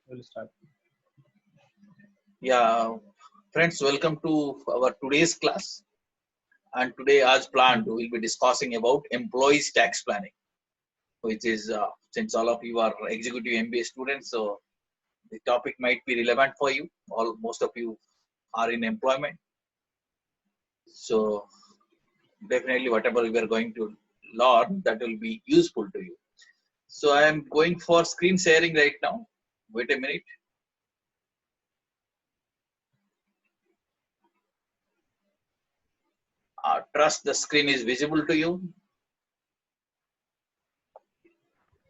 We'll start. Yeah, friends, welcome to our today's class. And today, as planned, we will be discussing about employees tax planning, which is since all of you are executive MBA students, so the topic might be relevant for you. All most of you are in employment, so definitely whatever we are going to learn that will be useful to you. So I am going for screen sharing right now. Wait a minute. Trust the screen is visible to you.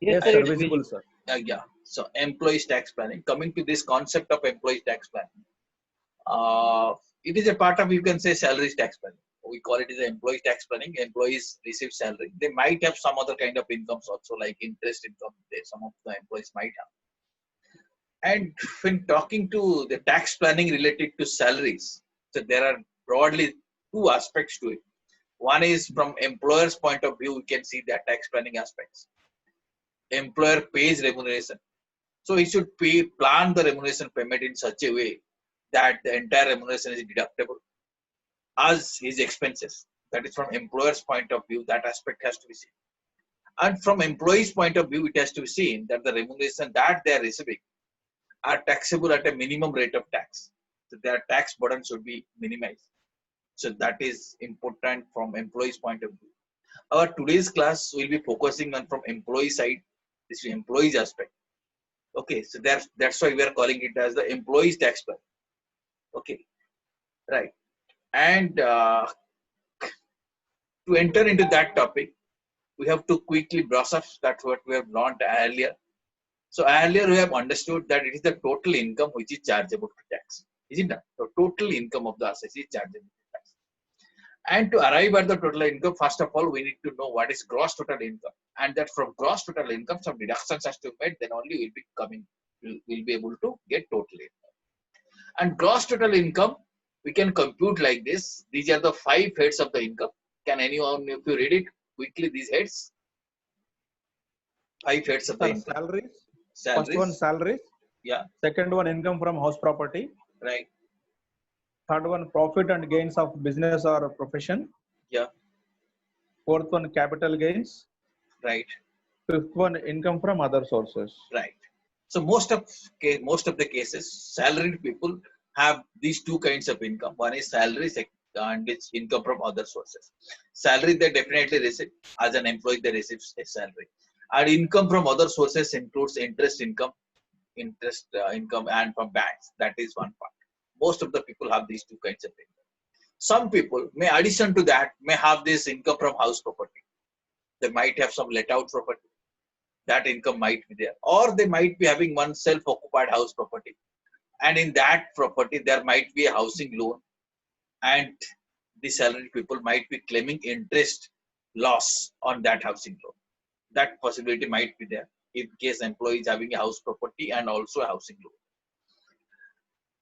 Yes, Right. sir. Visible, sir. Yeah. So employees tax planning. Coming to this concept of employees tax planning, uh, it is a part of, you can say, salaries tax planning. We call it as employees tax planning. Employees receive salary. They might have some other kind of incomes also, like interest income. Some of the employees might have. And when talking to the tax planning related to salaries, so there are broadly two aspects to it. One is from employer's point of view, we can see the tax planning aspects. Employer pays remuneration. So he should plan the remuneration payment in such a way that the entire remuneration is deductible as his expenses. That is from employer's point of view, that aspect has to be seen. And from employee's point of view, it has to be seen that the remuneration that they are receiving are taxable at a minimum rate of tax. So their tax burden should be minimized. So that is important from employee's point of view. Our today's class will be focusing on from employee side, this is employee's aspect. Okay, so that's why we are calling it as the employees tax plan. Okay, right. And to enter into that topic, we have to quickly brush up that what we have learned earlier. So earlier we have understood that it is the total income which is chargeable to tax. Is it not? The total income of the assets is chargeable to tax. And to arrive at the total income, first of all, we need to know what is gross total income. And that from gross total income, some deductions has to be made, then only will be coming, will be able to get total income. And gross total income, we can compute like this. These are the 5 heads of the income. Can anyone, if you read it quickly, these heads? 5 heads of the Sir, income. salaries. First one, Salaries. salaries. Yeah. Second one, income from house property. Right. Third one, profit and gains of business or profession. Yeah. Fourth one, capital gains. Right. Fifth one, income from other sources. Right. So most of the cases, salaried people have these two kinds of income. One is salary and it's income from other sources. Salary they definitely receive. As an employee, they receive a salary. And income from other sources includes interest income, income, and from banks. That is one part. Most of the people have these two kinds of income. Some people may, addition to that, may have this income from house property. They might have some let out property. That income might be there, or they might be having one self-occupied house property, and in that property there might be a housing loan, and the salaried people might be claiming interest loss on that housing loan. That possibility might be there in case employee is having a house property and also a housing loan.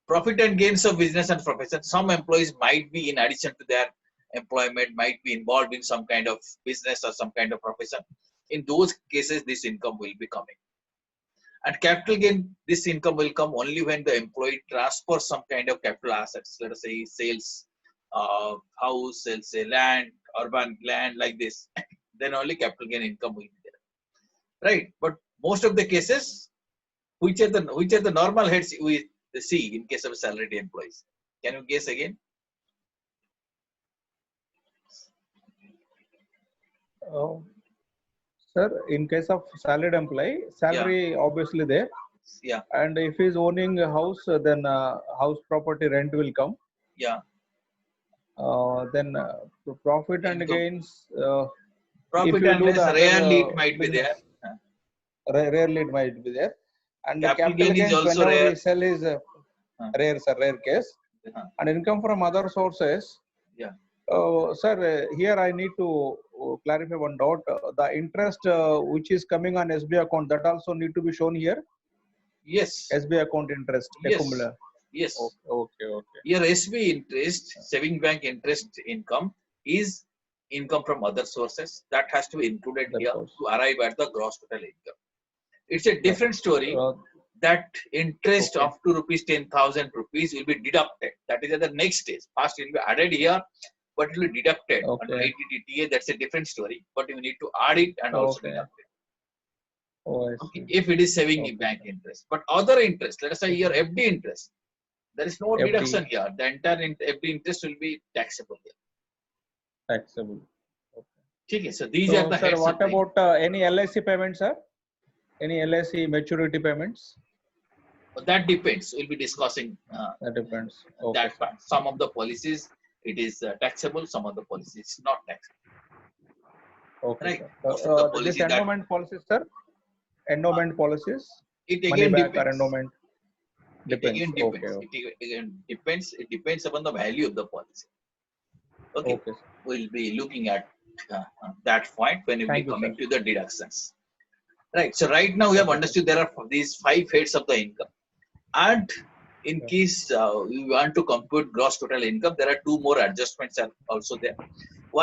Profit and gains of business and profession, some employees might be, in addition to their employment, might be involved in some kind of business or some kind of profession. In those cases, this income will be coming. And capital gain, this income will come only when the employee transfers some kind of capital assets. Let us say sales house, sells a land, urban land, like this. Then only capital gain income will be there, right? But most of the cases, which are the normal heads we see in case of salaried employees? Can you guess again? Sir, in case of salaried employee, salary obviously there. Yeah. And if he's owning a house, then house property rent will come. Yeah. Then profit and gains. Profit and gains, rarely it might be there. Rarely it might be there. And capital gain is also whenever rare. we sell is rare case. And income from other sources. Yeah. Sir, here I need to clarify one doubt. The interest which is coming on SBI account, that also need to be shown here? Yes. SBI account interest. Yes. Yes. Okay. Your SBI interest, saving bank interest income, is income from other sources. That has to be included here to arrive at the gross total income. It's a different story that interest Okay. of rupees 10,000 rupees will be deducted. That is at the next stage. First, it will be added here, but it will be deducted under Okay. 80 DTA. That's a different story. But you need to add it and also Okay. deduct it. Oh, I Okay, see. if it is saving Okay, bank sir. interest, but other interest, let us say here FD interest, there is no FD deduction here. The entire FD interest will be taxable here. taxable. Okay. Okay, so these are So, the sir, heads what of the income. about any LIC payments, sir? Any LIC maturity payments? But that depends. We'll be discussing That depends. Okay, that sir. part. Some of the policies it is taxable, some of the policies not taxable. Okay, Right? sir. Most of the This policies that endowment policies, sir? uh, Endowment policies? it Money again back or depends. endowment? It Depends. again Okay, depends. okay. It again depends. It depends upon the value of the policy. Okay, Okay, sir. we'll be looking at that point when we'll be Thank you, sir. coming to the deductions. Right. So right now we have Okay, sir. understood there are these 5 heads of the income, and in Yeah. case we want to compute gross total income, there are 2 more adjustments are also there.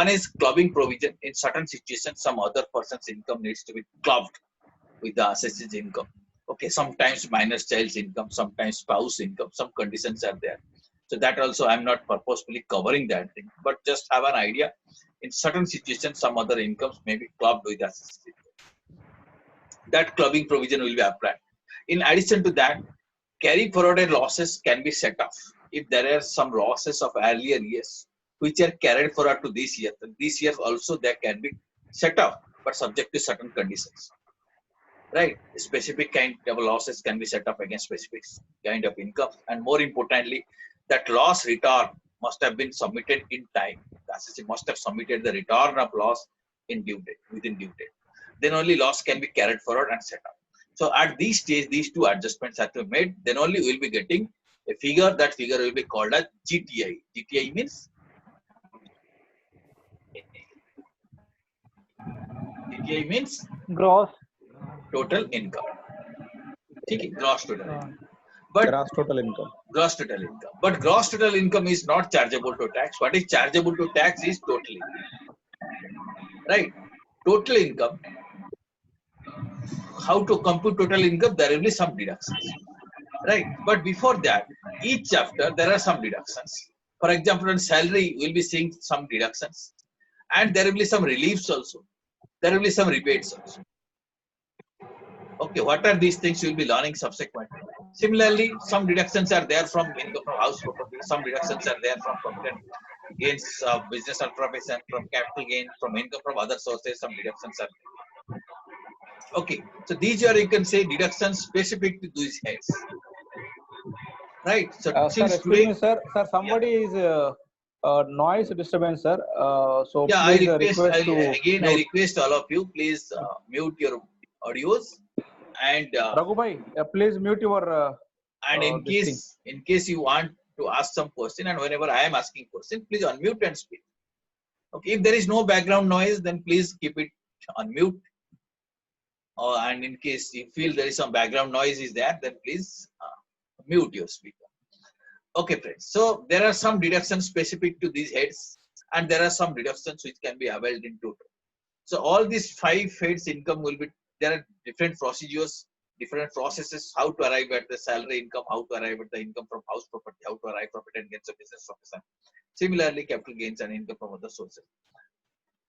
One is clubbing provision. In certain situations, some other person's income needs to be clubbed with the assessed income. Okay, sometimes minor child's income, sometimes spouse income, some conditions are there. So that also I'm not purposefully covering that thing, but just have an idea. In certain situations, some other incomes may be clubbed with assessed income. That clubbing provision will be applied. In addition to that, carry forwarded losses can be set off. If there are some losses of earlier years which are carried forward to this year, then this year also they can be set off, but subject to certain conditions. Right? Specific kind of losses can be set off against specific kind of income, and more importantly, that loss return must have been submitted in time. The assessee must have submitted the return of loss in due date, within due date. Then only loss can be carried forward and set up. So at this stage, these 2 adjustments have to be made. Then only we will be getting a figure. That figure will be called as GTI. GTI means Gross. total income. Okay, gross total Uh, income. But Gross total income. gross total income. But gross total income is not chargeable to tax. What is chargeable to tax is total income. Right? Total income. How to compute total income? There will be some deductions. Right? But before that, each chapter there are some deductions. For example, on salary, we'll be seeing some deductions, and there will be some reliefs also. There will be some rebates also. Okay, what are these things you'll be learning subsequently? Similarly, some deductions are there from income from house property, some deductions are there from profit and gains of business or profession, from capital gain, from income from other sources, some deductions are there. Okay, so these are, you can say, deductions specific to these heads. Right, so Sir, since excuse today, me, sir. Sir, yeah, somebody is noise disturbance, sir. So yeah, I please request, request to I mute. request all of you, please mute your audios, and Raghu bhai, please mute your and this thing. in case you want to ask some question, and whenever I am asking question, please unmute and speak. Okay, if there is no background noise, then please keep it on mute. And in case you feel there is some background noise is there, then please mute your speaker. Okay, friends. So there are some deductions specific to these heads, and there are some deductions which can be availed in total. So all these 5 heads income will be, there are different procedures, different processes, how to arrive at the salary income, how to arrive at the income from house property, how to arrive profit and gains of business profession. Similarly, capital gains and income from other sources.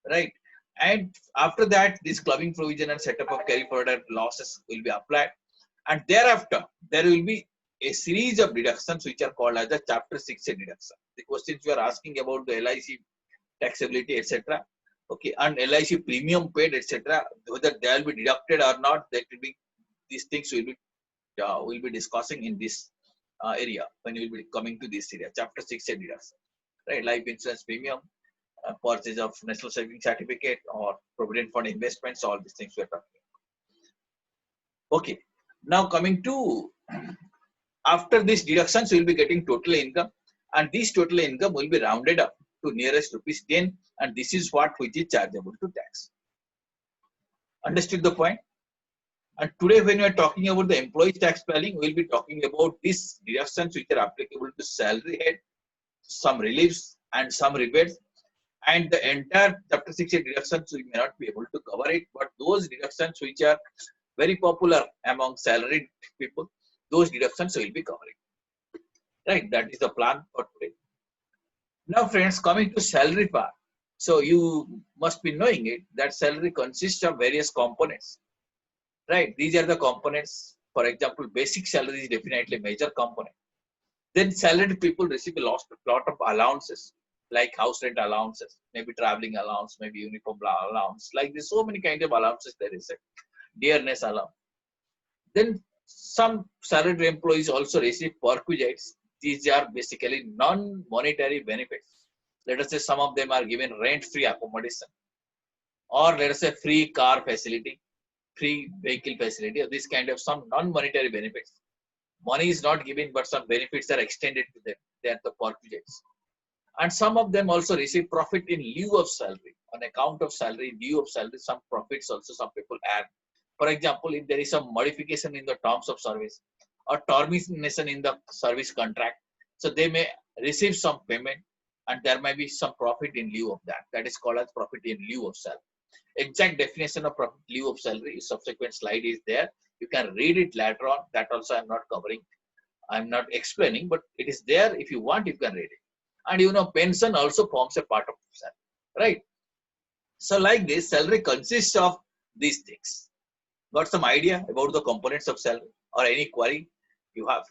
Right. And after that, this clubbing provision and setup of carry forward losses will be applied. And thereafter, there will be a series of deductions which are called as the Chapter 6A deduction. The questions you are asking about the LIC taxability, etc. Okay, and LIC premium paid, etc. Whether they will be deducted or not, that will be, these things will be discussing in this area when we will be coming to this area. Chapter 6A deduction. Right, life insurance premium, purchase of national saving certificate or provident fund investments, all these things we are talking about. Okay, now coming to, after these deductions we will be getting total income, and this total income will be rounded up to nearest rupees 10, and this is what which is chargeable to tax. Understood the point? And today when we are talking about the employee tax planning, we will be talking about these deductions which are applicable to salary head, some reliefs and some rebates. And the entire Chapter 6A deductions, we may not be able to cover it, but those deductions which are very popular among salaried people, those deductions will be covering. Right, that is the plan for today. Now, friends, coming to salary part. So you must be knowing it that salary consists of various components. Right, these are the components. For example, basic salary is definitely a major component. Then salaried people receive a lot of allowances, like house rent allowances, maybe traveling allowance, maybe uniform allowance. Like there's so many kind of allowances there is a dearness allowance. Then some salaried employees also receive perquisites. These are basically non-monetary benefits. Let us say some of them are given rent-free accommodation, or let us say free car facility, free vehicle facility, or this kind of some non-monetary benefits. Money is not given, but some benefits are extended to them. They are the perquisites. And some of them also receive profit in lieu of salary. On account of salary, in lieu of salary, some profits also some people add. For example, if there is some modification in the terms of service or termination in the service contract, so they may receive some payment and there may be some profit in lieu of that. That is called as profit in lieu of salary. Exact definition of profit in lieu of salary, subsequent slide is there. You can read it later on. That also I'm not covering. I'm not explaining, but it is there. If you want, you can read it. And you know, pension also forms a part of salary, right? So like this, salary consists of these things. Got some idea about the components of salary or any query you have?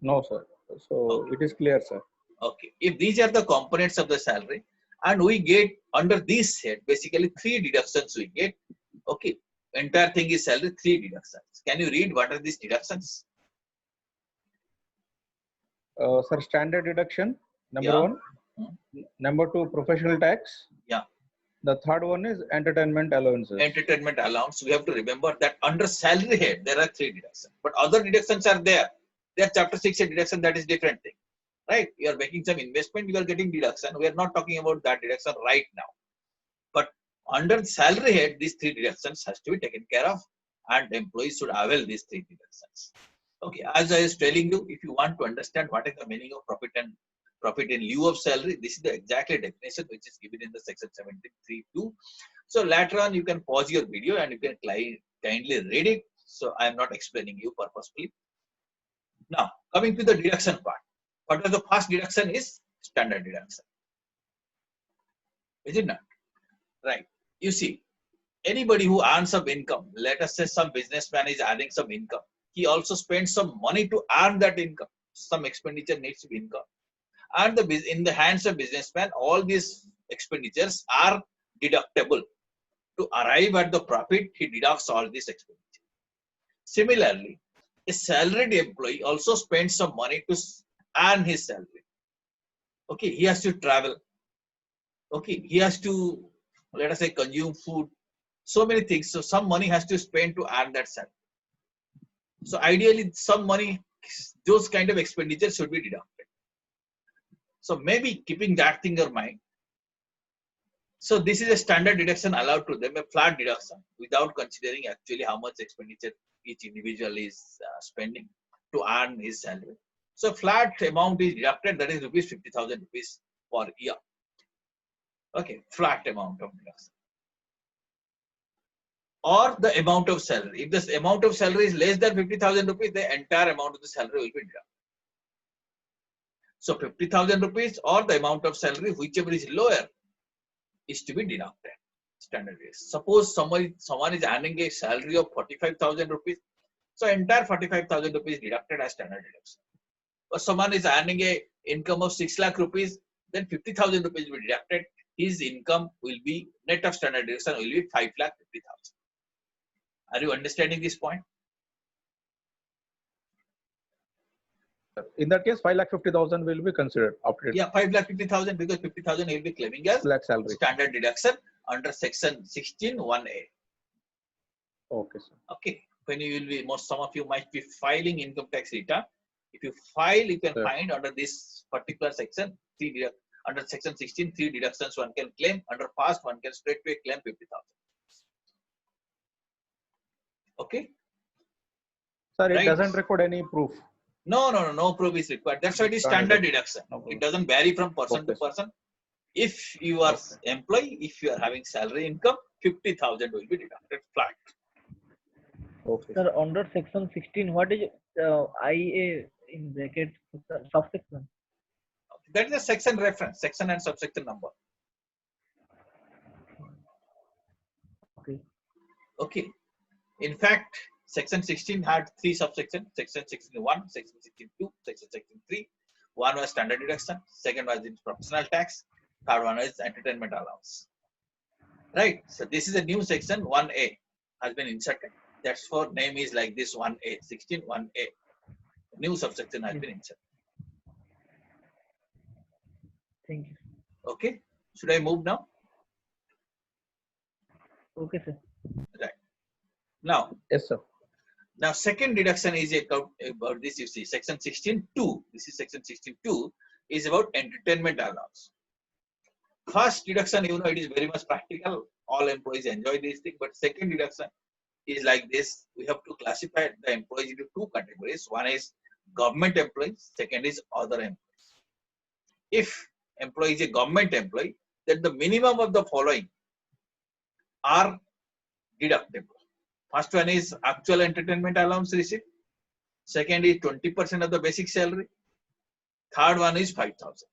No, sir. So Okay. it is clear, sir. Okay. If these are the components of the salary and we get under this head, basically 3 deductions we get. Okay. Entire thing is salary, 3 deductions. Can you read what are these deductions? Sir, standard deduction, number Yeah. 1. Number 2, professional tax. Yeah. The third one is entertainment allowances. Entertainment allowance. We have to remember that under salary head, there are 3 deductions. But other deductions are there. They are chapter 6 deduction, that is different thing. Right? You are making some investment, you are getting deduction. We are not talking about that deduction right now. But under salary head, these 3 deductions has to be taken care of, and employees should avail these 3 deductions. Okay, as I was telling you, if you want to understand what is the meaning of profit in lieu of salary, this is the exactly definition which is given in the section 73.2. So later on, you can pause your video and you can kindly read it. So I am not explaining you purposefully. Now, coming to the deduction part. What is the first deduction is standard deduction. Is it not? Right. You see, anybody who earns some income, let us say some businessman is adding some income. He also spends some money to earn that income. Some expenditure needs to be income. And in the hands of businessman, all these expenditures are deductible. To arrive at the profit, he deducts all these expenditure. Similarly, a salaried employee also spends some money to earn his salary. Okay, he has to travel. Okay, he has to, let us say, consume food. So many things. So some money has to spend to earn that salary. So ideally, some money, those kind of expenditure should be deducted. So maybe keeping that thing in your mind. So this is a standard deduction allowed to them, a flat deduction, without considering actually how much expenditure each individual is spending to earn his salary. So flat amount is deducted, that is rupees 50,000 rupees per year. Okay, flat amount of deduction. Or the amount of salary. If this amount of salary is less than 50,000 rupees, the entire amount of the salary will be deducted. So 50,000 rupees or the amount of salary, whichever is lower, is to be deducted. Standard is. Suppose someone is earning a salary of 45,000 rupees, so entire 45,000 rupees deducted as standard deduction. Or someone is earning a income of 6 lakh rupees, then 50,000 rupees will be deducted. His income will be net of standard deduction will be 5,50,000. Are you understanding this point? In that case, 5,50,000 will be considered after it. Yeah, 5,50,000 because 50,000 will be claiming as salary. Standard deduction under section 16(1)(a). Okay, sir. Okay. When you will be, some of you might be filing income tax return. If you file, you can find under this particular section, under section 16, 3 deductions one can claim. Under past, one can straightway claim 50,000. Okay. Sir, it doesn't record any proof. No proof is required. That's why it is standard deduction. It doesn't vary from person to person. If you are employee, if you are having salary income, 50,000 will be deducted flat. Okay. Sir, under section 16, what is IA in bracket subsection. That is a section reference, section and subsection number. Okay. Okay. In fact, section 16 had 3 subsections: section 16(1), section 16(2), section 16(3). One was standard deduction, second was in professional tax, third one is entertainment allowance. Right. So this is a new section 1A has been inserted. That's for name is like this 1A, 16 1A. New subsection has been inserted. Thank you. Okay. Should I move now? Okay, sir. Right. Now, Yes, sir. now second deduction is about this. You see, section 16(2). This is section 16(2) is about entertainment allowance. First deduction, it is very much practical. All employees enjoy this thing. But second deduction is like this. We have to classify the employees into 2 categories. One is government employees. Second is other employees. If employee is a government employee, then the minimum of the following are deductible. First one is actual entertainment allowance receipt. Second is 20% of the basic salary. Third one is 5,000.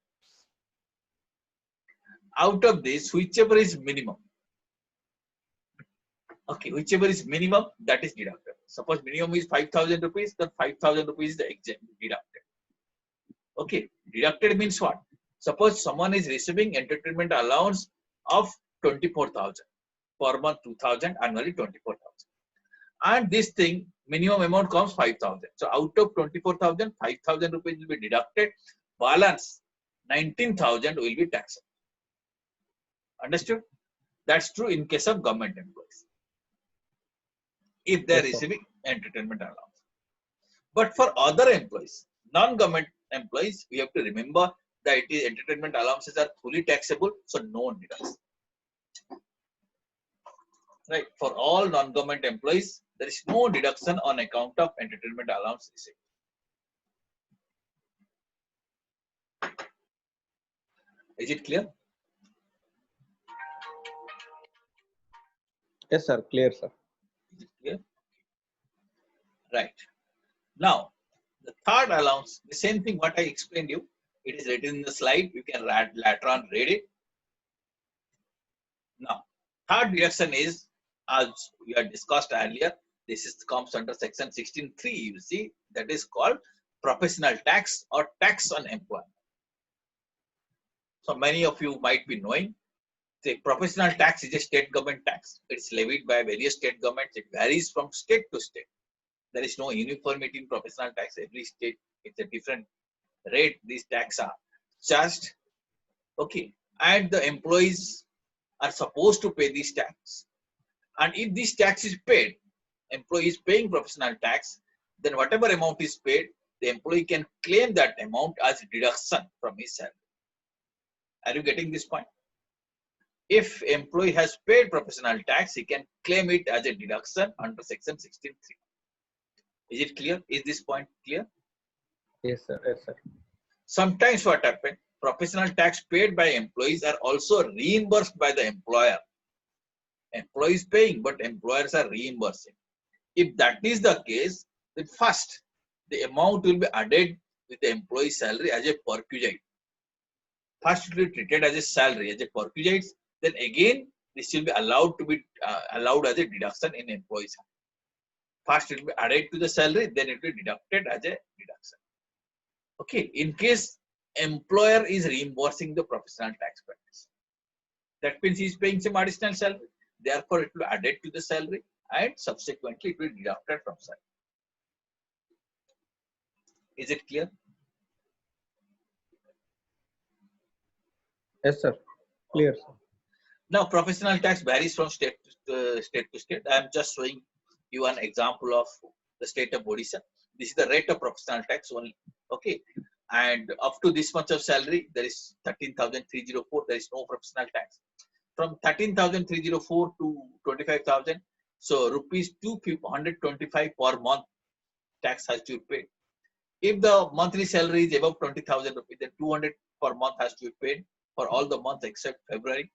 Out of this, whichever is minimum. Okay, whichever is minimum, that is deducted. Suppose minimum is 5,000 rupees, then 5,000 rupees is the exempt deducted. Okay, deducted means what? Suppose someone is receiving entertainment allowance of 24,000 per month, 2,000, annually 24,000. And this thing, minimum amount comes 5,000. So out of 24,000, 5,000 rupees will be deducted. Balance 19,000 will be taxed. Understood? That's true in case of government employees, if they are receiving entertainment allowance. But for other employees, non-government employees, we have to remember that entertainment allowances are fully taxable, so no deduction. Right? For all non-government employees, there is no deduction on account of entertainment allowance received. Is it clear? Yes, sir. Clear, sir. Is it clear? Right. Now, the third allowance, the same thing what I explained you. It is written in the slide. You can later on read it. Now, third deduction is, as we had discussed earlier, this comes under section 16(3). You see, that is called professional tax or tax on employment. So many of you might be knowing, the professional tax is a state government tax. It's levied by various state governments. It varies from state to state. There is no uniformity in professional tax. Every state, it's a different rate. These taxes are charged. Okay, and the employees are supposed to pay this tax. And if this tax is paid, employee is paying professional tax, then whatever amount is paid, the employee can claim that amount as deduction from his salary. Are you getting this point? If employee has paid professional tax, he can claim it as a deduction under section 16(3). Is it clear? Is this point clear? Yes, sir. Yes, sir. Sometimes what happens, professional tax paid by employees are also reimbursed by the employer. Employee is paying, but employers are reimbursing. If that is the case, then first, the amount will be added with the employee's salary as a perquisite. First, it will be treated as a salary, as a perquisite. Then again, this will be allowed to be allowed as a deduction in employee's salary. First, it will be added to the salary, then it will be deducted as a deduction. Okay, in case employer is reimbursing the professional tax practice, that means he is paying some additional salary. Therefore, it will be added to the salary and subsequently it will be deducted from salary. Is it clear? Yes, sir. Clear, sir. Now, professional tax varies from state to state. I am just showing you an example of the state of Odisha. This is the rate of professional tax only. Okay, and up to this much of salary, there is 13,304. There is no professional tax. From 13,304 to 25,000, so rupees 225 per month tax has to be paid. If the monthly salary is above 20,000 rupees, then 200 per month has to be paid for all the months except February.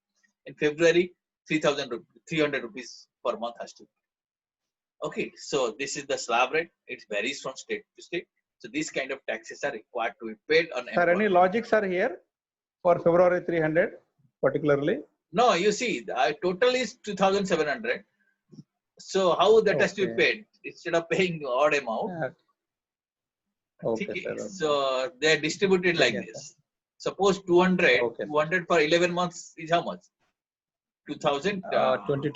In February, 300 rupees per month has to be paid. Okay, so this is the slab rate. It varies from state to state. So these kind of taxes are required to be paid on Sir, any employer. logics are here for February 300 particularly? No, you see, the total is 2,700. So how that has to be Okay. paid instead of paying odd amount? Okay, Okay, sir. Okay. so they are distributed like Yes, sir. this. Suppose 200, Okay, sir. 200 for 11 months is how much? 2,000, 200,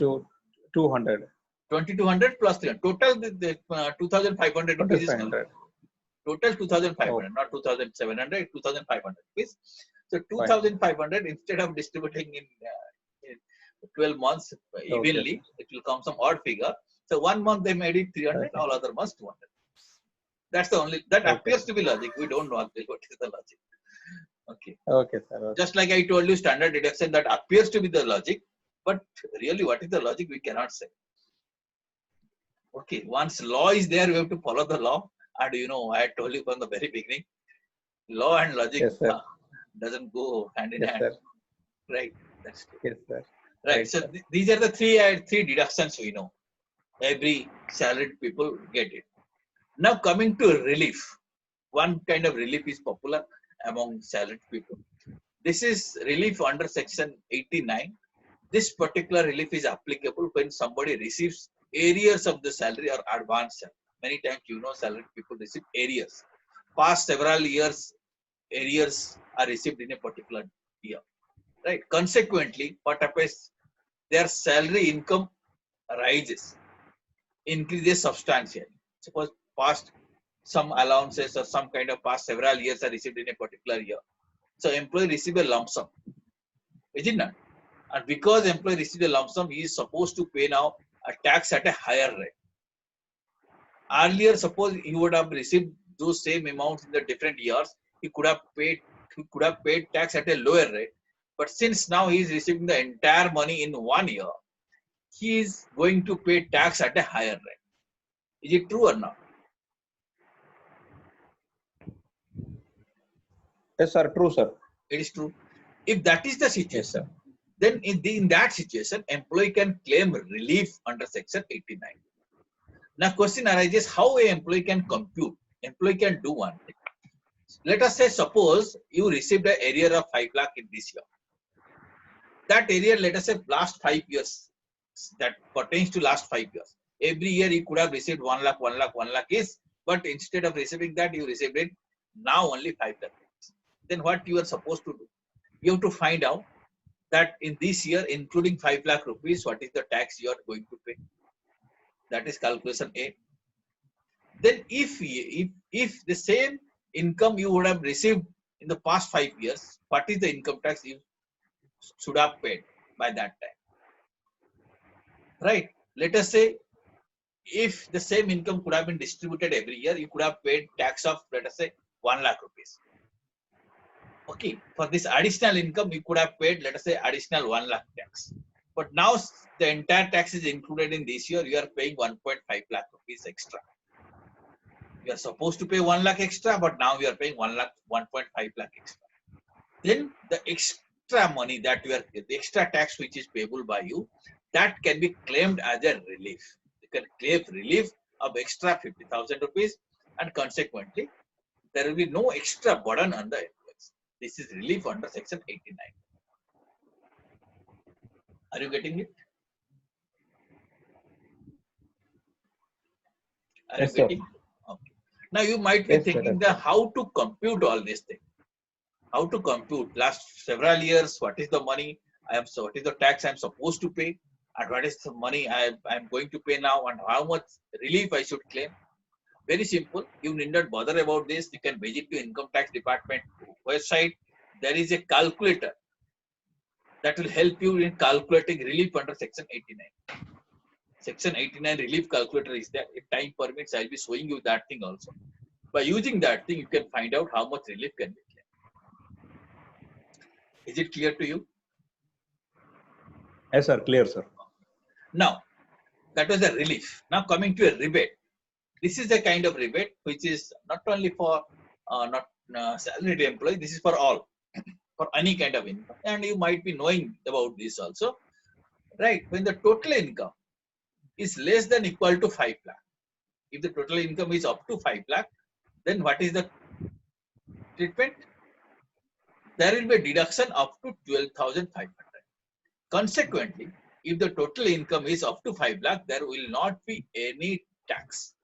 2,200 plus 300. Total, the 2,500 rupees is 2,500. total 2,500, Okay. not 2,700, 2,500 rupees. So Fine. 2,500 instead of distributing in 12 months evenly, Okay. it will come some odd figure. So 1 month they made it 300, Okay. all other months 200. That's the only, that Okay. appears to be logic. We don't know actually what is the logic. Okay. Okay, sir. Okay. Just like I told you, standard deduction, that appears to be the logic, but really what is the logic, we cannot say. Okay, once law is there, we have to follow the law. And you know, I told you from the very beginning, law and logic Yes, sir. doesn't go hand in Yes, hand. sir. Right, that's true. Yes, sir. Right, Right, so sir. these are the three deductions we know. Every salaried people get it. Now coming to relief. One kind of relief is popular among salaried people. This is relief under section 89. This particular relief is applicable when somebody receives arrears of the salary or advance salary. Many times, you know, salaried people receive arrears. Past several years, arrears are received in a particular year. Right. Consequently, what happens? Their salary income rises, increases substantially. Suppose past some allowances or some kind of past several years are received in a particular year. So employee receive a lump sum. Is it not? And because employee received a lump sum, he is supposed to pay now a tax at a higher rate. Earlier, suppose he would have received those same amounts in the different years, he could have paid tax at a lower rate. But since now he is receiving the entire money in 1 year, he is going to pay tax at a higher rate. Is it true or not? Yes, sir. True, sir. It is true. If that is the Yes, situation, sir. then in that situation, employee can claim relief under section 89. Now, question arises how an employee can compute. Employee can do one thing. Let us say, suppose you received an arrear of 5 lakh in this year. That arrear, let us say, last 5 years, that pertains to last 5 years. Every year you could have received 1 lakh, 1 lakh, 1 lakh is, but instead of receiving that, you received it now only 5 lakh. Then what you are supposed to do? You have to find out that in this year, including 5 lakh rupees, what is the tax you are going to pay? That is calculation A. Then if the same income you would have received in the past 5 years, what is the income tax you should have paid by that time? Right? Let us say if the same income could have been distributed every year, you could have paid tax of, let us say, 1 lakh rupees. Okay, for this additional income, you could have paid, let us say, additional 1 lakh tax. But now the entire tax is included in this year, you are paying 1.5 lakh rupees extra. You are supposed to pay 1 lakh extra, but now you are paying 1.5 lakh extra. Then the extra money that you are, the extra tax which is payable by you, that can be claimed as a relief. You can claim relief of extra 50,000 rupees, and consequently, there will be no extra burden on the employees. This is relief under section 89. Are you getting it? Are Yes, you sir. getting it? Okay. Now you might be Yes, sir. thinking that how to compute all these things. How to compute last several years, what is the money what is the tax I'm supposed to pay, and what is the money I'm going to pay now, and how much relief I should claim. Very simple. You need not bother about this. You can visit the income tax department website. There is a calculator that will help you in calculating relief under section 89. Section 89 relief calculator is there. If time permits, I'll be showing you that thing also. By using that thing, you can find out how much relief can be claimed. Is it clear to you? Yes, sir. Clear, sir. Now, that was a relief. Now coming to a rebate. This is a kind of rebate which is not only for not salaried employee. This is for all, for any kind of income. And you might be knowing about this also, right? When the total income is less than equal to 5 lakh. If the total income is up to 5 lakh, then what is the treatment? There will be a deduction up to 12,500. Consequently, if the total income is up to 5 lakh, there will not be any tax.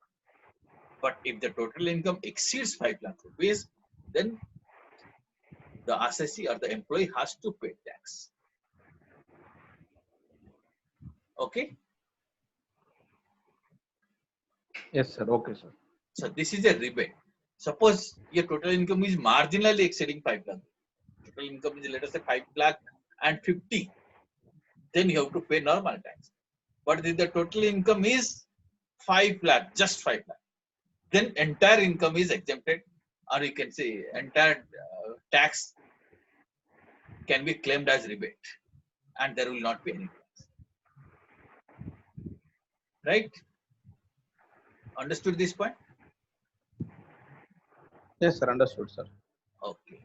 But if the total income exceeds 5 lakh rupees, then the assessee or the employee has to pay tax. Okay. Yes, sir. Okay, sir. So this is a rebate. Suppose your total income is marginally exceeding 5 lakh. Total income is, let us say, 5 lakh and 50. Then you have to pay normal tax. But if the total income is 5 lakh, just 5 lakh, then entire income is exempted, or you can say entire tax can be claimed as rebate, and there will not be any tax. Right? Understood this point? Yes, sir. Understood, sir. Okay.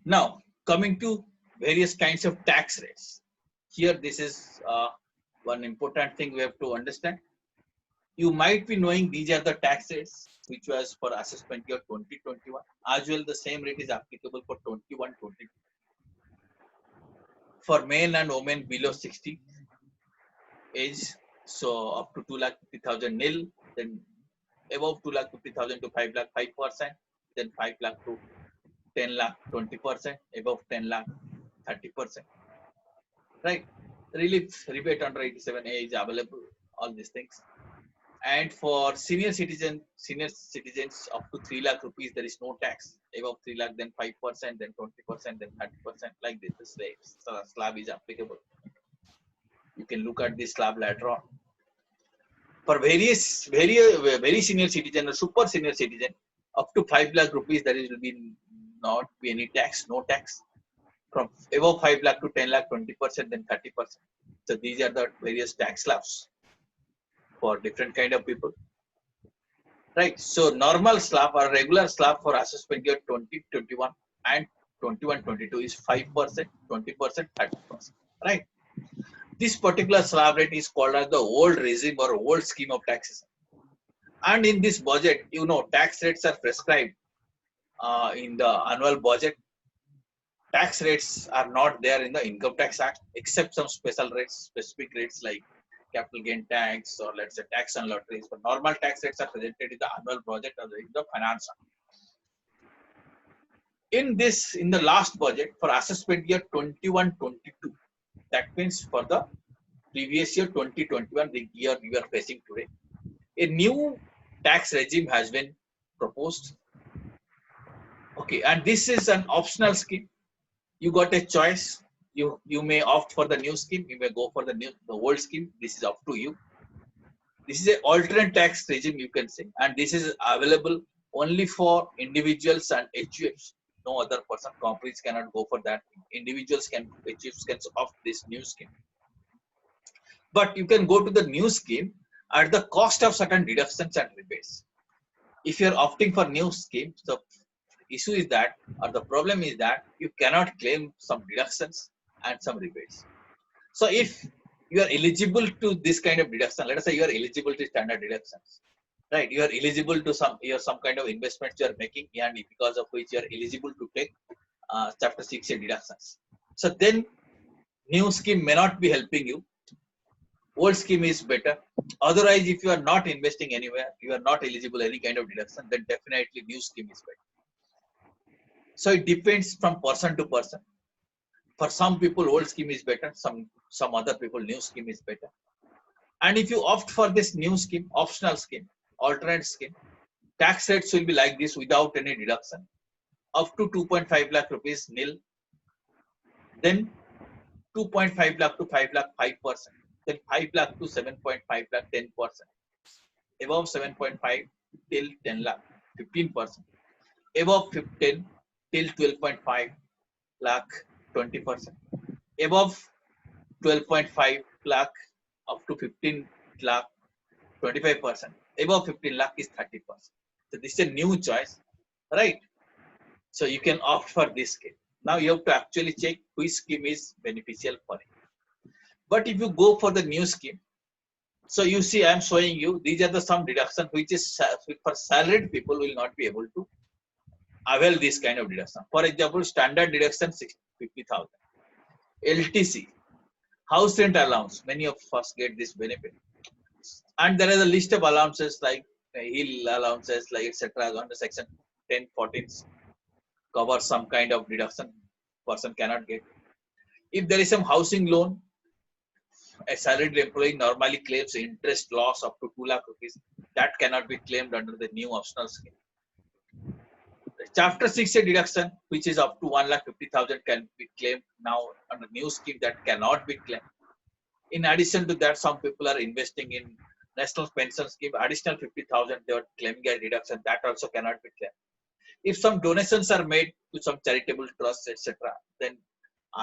Now, coming to various kinds of tax rates. Here, this is one important thing we have to understand. You might be knowing these are the tax rates which was for assessment year 2021. As well, the same rate is applicable for 21-22. For men and women below 60 age, so up to 2,50,000 nil, then above 2,50,000 to 5 lakh 5%, then 5 lakh to 10 lakh 20%, above 10 lakh 30%. Right? Relief rebate under 87A is available, all these things. And for senior citizens up to 3 lakh rupees, there is no tax. Above 3 lakh, then 5%, then 20%, then 30%, like this. The slab is applicable. You can look at this slab later on. For very senior citizen or super senior citizen, up to 5 lakh rupees, there will be not be any tax, no tax. From above 5 lakh to 10 lakh, 20%, then 30%. So these are the various tax slabs for different kind of people. Right. So normal slab or regular slab for assessment year 2021 and 21-22 is 5%, 20%, 30%. Right. This particular slab rate is called as the old regime or old scheme of taxation. And in this budget, you know, tax rates are prescribed in the annual budget. Tax rates are not there in the Income Tax Act, except some special rates, specific rates like capital gain tax or let's say tax on lotteries. But normal tax rates are presented in the annual budget or in the Finance Act. In the last budget for assessment year 21-22, that means for the previous year 2021, the year we are facing today, a new tax regime has been proposed. Okay, and this is an optional scheme. You got a choice. You may opt for the new scheme. You may go for the old scheme. This is up to you. This is an alternate tax regime, you can say, and this is available only for individuals and HUFs. No other person, companies cannot go for that. Individuals HUFs can opt this new scheme. But you can go to the new scheme at the cost of certain deductions and rebates. If you are opting for new scheme, the issue is that, or the problem is that, you cannot claim some deductions and some rebates. So if you are eligible to this kind of deduction, let us say you are eligible to standard deductions, right? You are eligible to some kind of investments you are making, and because of which you are eligible to take Chapter 6A deductions. So then new scheme may not be helping you. Old scheme is better. Otherwise, if you are not investing anywhere, you are not eligible any kind of deduction, then definitely new scheme is better. So it depends from person to person. For some people, old scheme is better. Some other people, new scheme is better. And if you opt for this new scheme, optional scheme, alternate scheme, tax rates will be like this without any deduction. Up to 2.5 lakh rupees nil. Then 2.5 lakh to 5 lakh 5%. Then 5 lakh to 7.5 lakh 10%. Above 7.5 till 10 lakh 15%. Above 10 till 12.5 lakh 20%. Above 12.5 lakh up to 15 lakh 25%. Above 15 lakh is 30%. So this is a new choice, right? So you can opt for this scheme. Now you have to actually check which scheme is beneficial for you. But if you go for the new scheme, so you see, I am showing you these are the some deduction which is for salaried people will not be able to avail this kind of deduction. For example, standard deduction 50,000, LTC, house rent allowance. Many of us get this benefit, and there is a list of allowances like hill allowances, like etc. Under section 10, 14 cover some kind of deduction person cannot get. If there is some housing loan, a salaried employee normally claims interest loss up to 2 lakh rupees. That cannot be claimed under the new optional scheme. Chapter 6A deduction, which is up to 1,50,000, can be claimed now under new scheme. That cannot be claimed. In addition to that, some people are investing in national pension scheme. Additional 50,000 they are claiming a deduction. That also cannot be claimed. If some donations are made to some charitable trusts, etc., then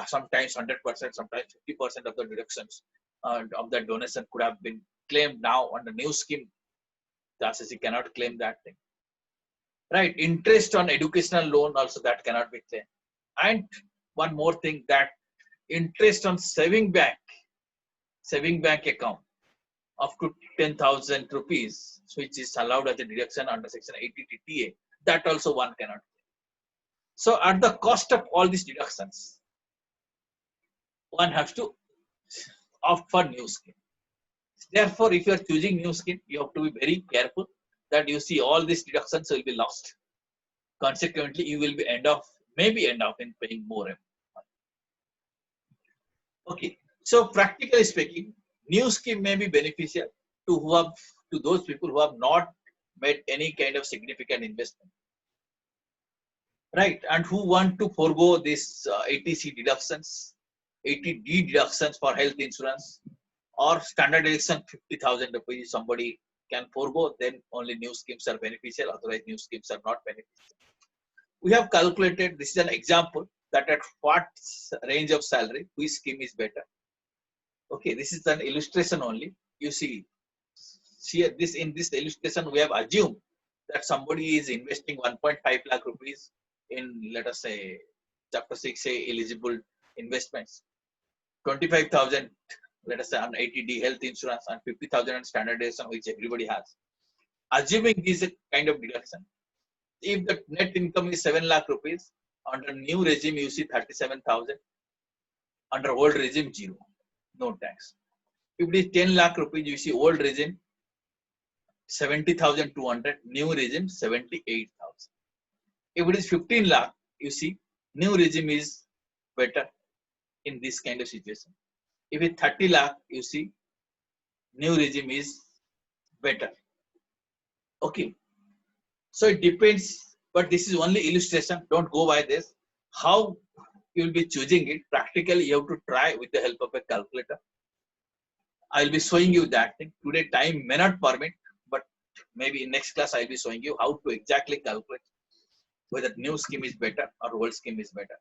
sometimes 100%, sometimes 50% of the deductions of the donation could have been claimed now under new scheme. The RCC cannot claim that thing. Right, interest on educational loan also that cannot be claimed. And one more thing, that interest on saving bank account up to 10,000 rupees, which is allowed as a deduction under section 80 TTA, that also one cannot claim. So at the cost of all these deductions, one has to opt for new scheme. Therefore, if you are choosing new scheme, you have to be very careful that you see all these deductions will be lost. Consequently, you will be maybe end up in paying more. Okay, so practically speaking, new scheme may be beneficial to those people who have not made any kind of significant investment, right? And who want to forego this 80C deductions, 80D deductions for health insurance, or standard deduction 50,000 rupees. Somebody can forego, then only new schemes are beneficial, otherwise new schemes are not beneficial. We have calculated, this is an example, that at what range of salary, which scheme is better. Okay, this is an illustration only. You see this in this illustration, we have assumed that somebody is investing 1.5 lakh rupees in, let us say, chapter 6A eligible investments, 25,000, let us say, on 80D health insurance, and 50,000 on standard deduction, which everybody has. Assuming this kind of deduction, if the net income is 7 lakh rupees, under new regime you see 37,000, under old regime 0, no tax. If it is 10 lakh rupees, you see old regime 70,200, new regime 78,000. If it is 15 lakh, you see new regime is better in this kind of situation. If it's 30 lakh, you see new regime is better. Okay. So it depends, but this is only illustration. Don't go by this. How you will be choosing it practically, you have to try with the help of a calculator. I will be showing you that thing. Today time may not permit, but maybe in next class I will be showing you how to exactly calculate whether new scheme is better or old scheme is better.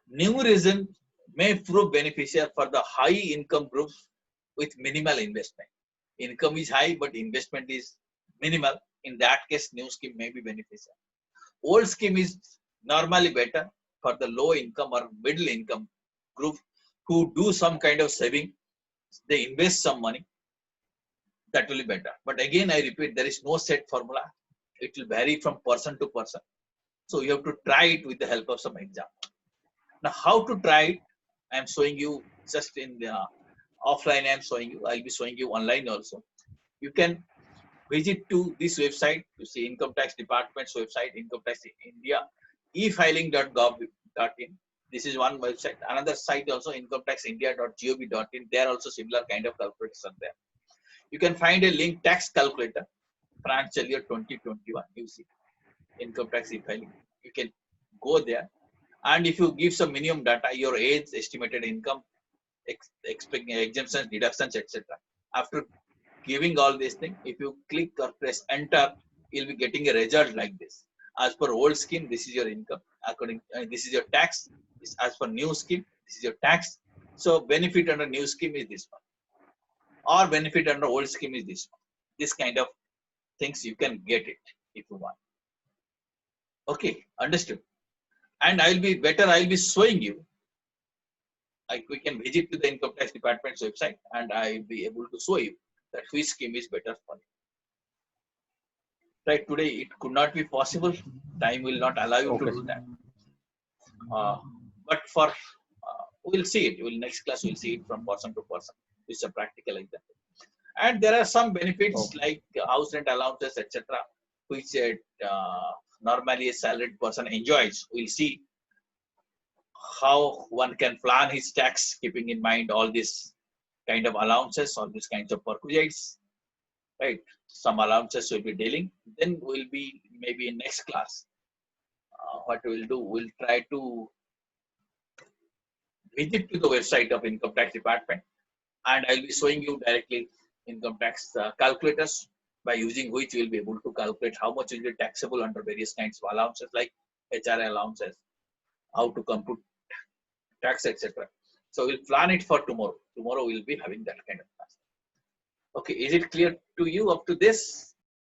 New regime may prove beneficial for the high income groups with minimal investment. Income is high, but investment is minimal. In that case, new scheme may be beneficial. Old scheme is normally better for the low income or middle income group who do some kind of saving. They invest some money. That will be better. But again, I repeat, there is no set formula. It will vary from person to person. So you have to try it with the help of some example. Now, how to try it? I am showing you just in the offline. I am showing you. I will be showing you online also. You can visit to this website. You see Income Tax Department's website, Income Tax India, efiling.gov.in. This is one website. Another site also, incometaxindia.gov.in. There are also similar kind of calculators are there. You can find a link, tax calculator, financial year 2021. You see income tax e-filing. You can go there, and if you give some minimum data, your age, estimated income, expecting exemptions, deductions, etc. After giving all these things, if you click or press enter, you'll be getting a result like this. As per old scheme, this is your income. According, this is your tax. As per new scheme, this is your tax. So benefit under new scheme is this one, or benefit under old scheme is this one. This kind of things you can get it if you want. Okay, understood. And I'll be showing you we can visit to the income tax department's website and I will be able to show you that which scheme is better for you. Right, today it could not be possible. Time will not allow you to Okay. do that. But for we'll see it. Next class we'll see it from person to person. It's a practical example. And there are some benefits like house rent allowances, etc., which normally a salaried person enjoys. We'll see how one can plan his tax, keeping in mind all these kind of allowances, all these kinds of perquisites. Right, some allowances will be dealing. Then we'll be maybe in next class. What we'll do, we'll try to visit to the website of income tax department, and I'll be showing you directly income tax calculators by using which we'll be able to calculate how much will be taxable under various kinds of allowances like HRA allowances, how to compute tax, etc. So we'll plan it for tomorrow. Tomorrow we'll be having that kind of class. Okay, is it clear to you up to this?